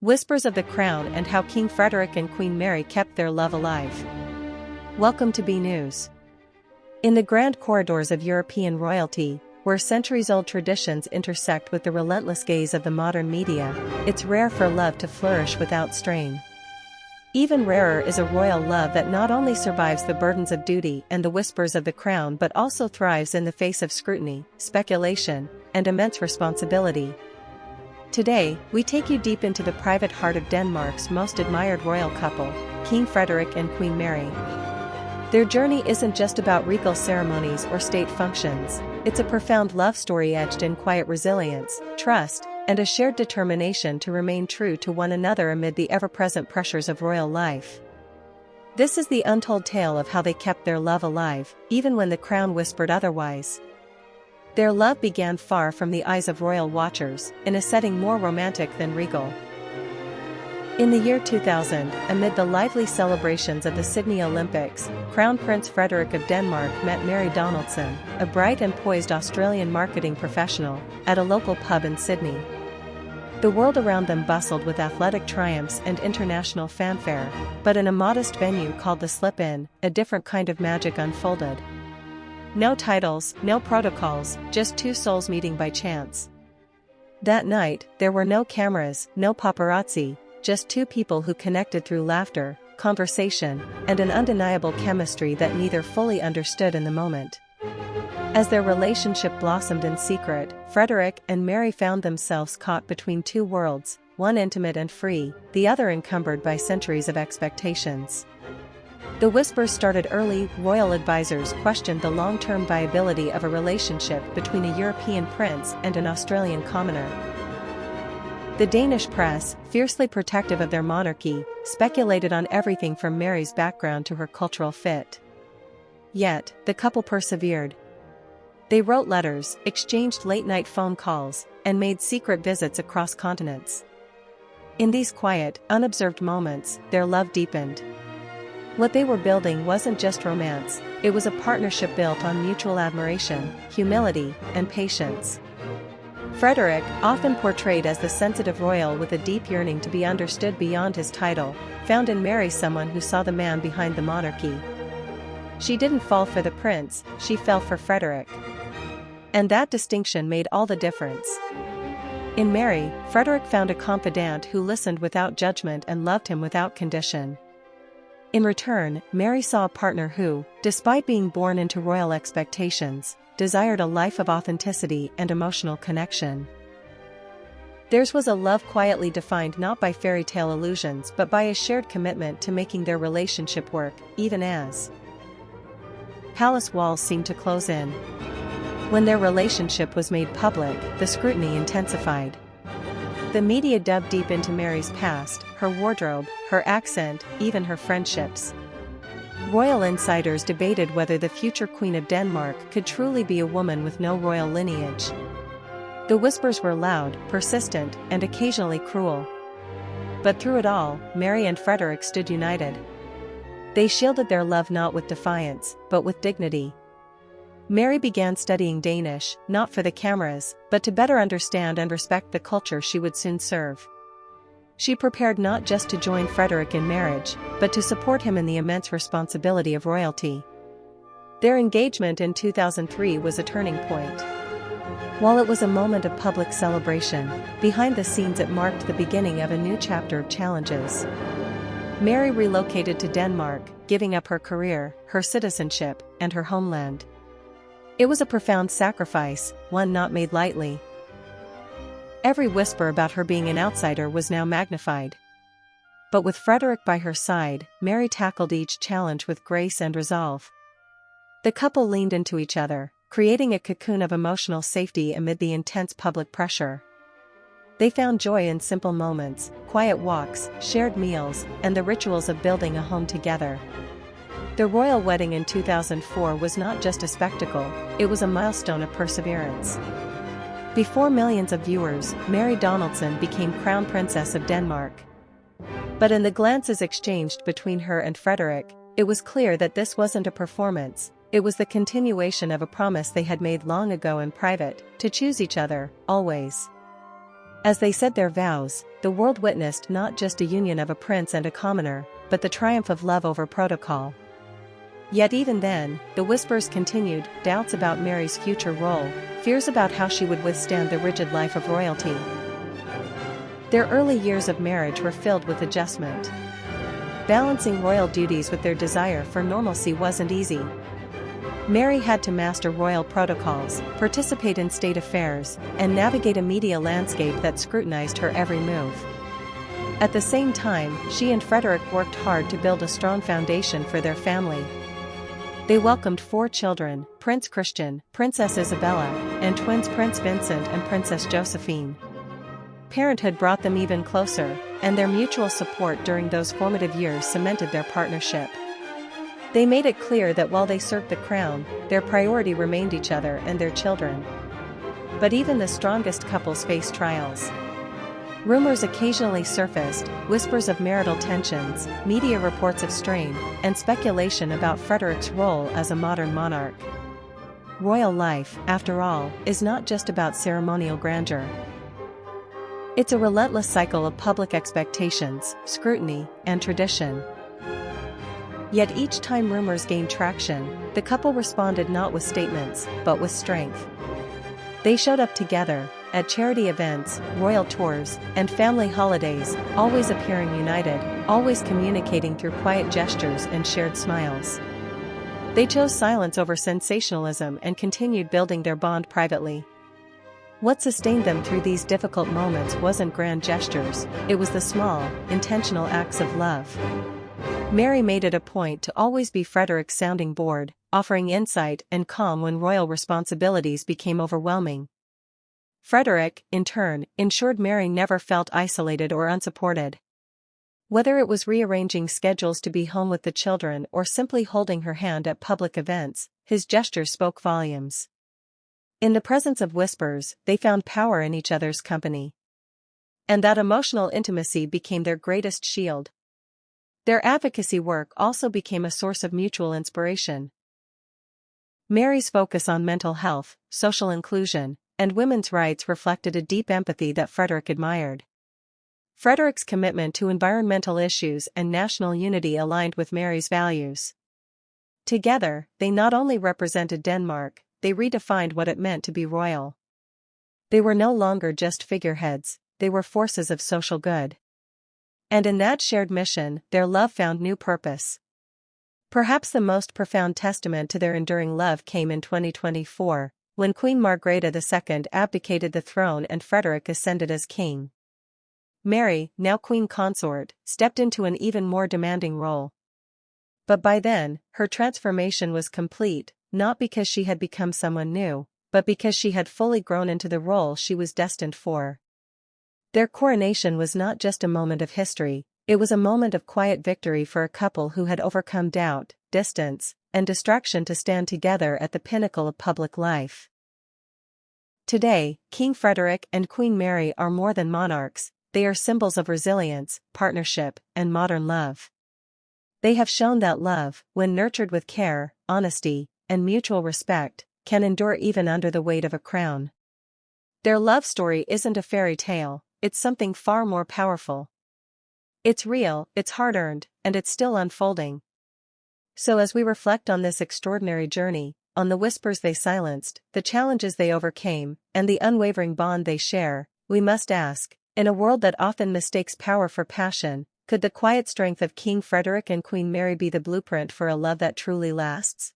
Whispers of the Crown and how King Frederik and Queen Mary kept their love alive. Welcome to B News. In the grand corridors of European royalty, where centuries-old traditions intersect with the relentless gaze of the modern media, it's rare for love to flourish without strain. Even rarer is a royal love that not only survives the burdens of duty and the whispers of the crown but also thrives in the face of scrutiny, speculation, and immense responsibility. Today, we take you deep into the private heart of Denmark's most admired royal couple, King Frederik and Queen Mary. Their journey isn't just about regal ceremonies or state functions, it's a profound love story edged in quiet resilience, trust, and a shared determination to remain true to one another amid the ever-present pressures of royal life. This is the untold tale of how they kept their love alive, even when the crown whispered otherwise. Their love began far from the eyes of royal watchers, in a setting more romantic than regal. In the year 2000, amid the lively celebrations of the Sydney Olympics, Crown Prince Frederik of Denmark met Mary Donaldson, a bright and poised Australian marketing professional, at a local pub in Sydney. The world around them bustled with athletic triumphs and international fanfare, but in a modest venue called the Slip-In, a different kind of magic unfolded. No titles, no protocols, just two souls meeting by chance. That night, there were no cameras, no paparazzi, just two people who connected through laughter, conversation, and an undeniable chemistry that neither fully understood in the moment. As their relationship blossomed in secret, Frederik and Mary found themselves caught between two worlds, one intimate and free, the other encumbered by centuries of expectations. The whispers started early. Royal advisors questioned the long-term viability of a relationship between a European prince and an Australian commoner. The Danish press, fiercely protective of their monarchy, speculated on everything from Mary's background to her cultural fit. Yet, the couple persevered. They wrote letters, exchanged late-night phone calls, and made secret visits across continents. In these quiet, unobserved moments, their love deepened. What they were building wasn't just romance, it was a partnership built on mutual admiration, humility, and patience. Frederik, often portrayed as the sensitive royal with a deep yearning to be understood beyond his title, found in Mary someone who saw the man behind the monarchy. She didn't fall for the prince, she fell for Frederik. And that distinction made all the difference. In Mary, Frederik found a confidant who listened without judgment and loved him without condition. In return, Mary saw a partner who, despite being born into royal expectations, desired a life of authenticity and emotional connection. Theirs was a love quietly defined not by fairy tale illusions but by a shared commitment to making their relationship work, even as palace walls seemed to close in. When their relationship was made public, the scrutiny intensified. The media dug deep into Mary's past, her wardrobe, her accent, even her friendships. Royal insiders debated whether the future Queen of Denmark could truly be a woman with no royal lineage. The whispers were loud, persistent, and occasionally cruel. But through it all, Mary and Frederik stood united. They shielded their love not with defiance, but with dignity. Mary began studying Danish, not for the cameras, but to better understand and respect the culture she would soon serve. She prepared not just to join Frederik in marriage, but to support him in the immense responsibility of royalty. Their engagement in 2003 was a turning point. While it was a moment of public celebration, behind the scenes it marked the beginning of a new chapter of challenges. Mary relocated to Denmark, giving up her career, her citizenship, and her homeland. It was a profound sacrifice, one not made lightly. Every whisper about her being an outsider was now magnified. But with Frederik by her side, Mary tackled each challenge with grace and resolve. The couple leaned into each other, creating a cocoon of emotional safety amid the intense public pressure. They found joy in simple moments, quiet walks, shared meals, and the rituals of building a home together. The royal wedding in 2004 was not just a spectacle, it was a milestone of perseverance. Before millions of viewers, Mary Donaldson became Crown Princess of Denmark. But in the glances exchanged between her and Frederik, it was clear that this wasn't a performance, it was the continuation of a promise they had made long ago in private, to choose each other, always. As they said their vows, the world witnessed not just a union of a prince and a commoner, but the triumph of love over protocol. Yet even then, the whispers continued, doubts about Mary's future role, fears about how she would withstand the rigid life of royalty. Their early years of marriage were filled with adjustment. Balancing royal duties with their desire for normalcy wasn't easy. Mary had to master royal protocols, participate in state affairs, and navigate a media landscape that scrutinized her every move. At the same time, she and Frederik worked hard to build a strong foundation for their family. They welcomed 4 children, Prince Christian, Princess Isabella, and twins Prince Vincent and Princess Josephine. Parenthood brought them even closer, and their mutual support during those formative years cemented their partnership. They made it clear that while they served the crown, their priority remained each other and their children. But even the strongest couples faced trials. Rumors occasionally surfaced, whispers of marital tensions, media reports of strain, and speculation about Frederik's role as a modern monarch. Royal life, after all, is not just about ceremonial grandeur. It's a relentless cycle of public expectations, scrutiny, and tradition. Yet each time rumors gained traction, the couple responded not with statements, but with strength. They showed up together, at charity events, royal tours, and family holidays, always appearing united, always communicating through quiet gestures and shared smiles. They chose silence over sensationalism and continued building their bond privately. What sustained them through these difficult moments wasn't grand gestures, it was the small, intentional acts of love. Mary made it a point to always be Frederik's sounding board, offering insight and calm when royal responsibilities became overwhelming. Frederik, in turn, ensured Mary never felt isolated or unsupported. Whether it was rearranging schedules to be home with the children or simply holding her hand at public events, his gestures spoke volumes. In the presence of whispers, they found power in each other's company. And that emotional intimacy became their greatest shield. Their advocacy work also became a source of mutual inspiration. Mary's focus on mental health, social inclusion, and women's rights reflected a deep empathy that Frederik admired. Frederik's commitment to environmental issues and national unity aligned with Mary's values. Together, they not only represented Denmark, they redefined what it meant to be royal. They were no longer just figureheads, they were forces of social good. And in that shared mission, their love found new purpose. Perhaps the most profound testament to their enduring love came in 2024, when Queen Margrethe II abdicated the throne and Frederik ascended as king. Mary, now queen consort, stepped into an even more demanding role. But by then, her transformation was complete, not because she had become someone new, but because she had fully grown into the role she was destined for. Their coronation was not just a moment of history, it was a moment of quiet victory for a couple who had overcome doubt, distance, and distraction to stand together at the pinnacle of public life. Today, King Frederik and Queen Mary are more than monarchs, they are symbols of resilience, partnership, and modern love. They have shown that love, when nurtured with care, honesty, and mutual respect, can endure even under the weight of a crown. Their love story isn't a fairy tale, it's something far more powerful. It's real, it's hard-earned, and it's still unfolding. So as we reflect on this extraordinary journey, on the whispers they silenced, the challenges they overcame, and the unwavering bond they share, we must ask, in a world that often mistakes power for passion, could the quiet strength of King Frederik and Queen Mary be the blueprint for a love that truly lasts?